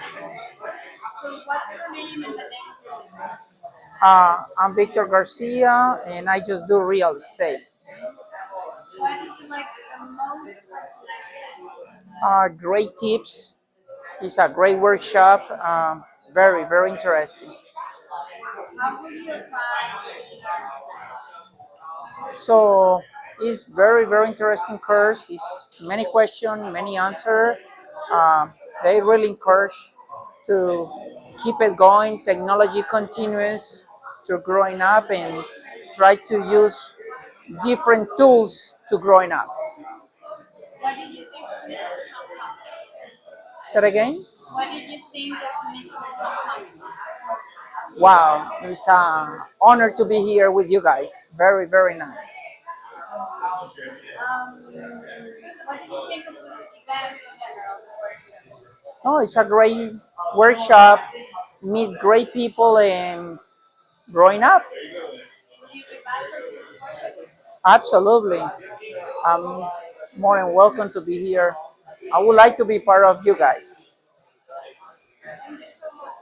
So what's your name and the name of your business? I'm Victor Garcia, and I just do real estate. What did you like the most from tonight's event? Great tips. It's a great workshop. Very, very interesting. How will you apply what you learned today? So it's very, very interesting course. It's many question, many answer. They really encourage to keep it going. Technology continues to growing up and try to use different tools to growing up. What did you think of Mr. Tom Collins? Say it again. What did you think of Mr. Tom Collins? Wow, it's an honor to be here with you guys. Very, very nice. What did you think of the event in general, the workshop? Oh, it's a great workshop. Meet great people and growing up. Will you be back for future workshops? Absolutely. I'm more than welcome to be here. I would like to be part of you guys. Thank you so much.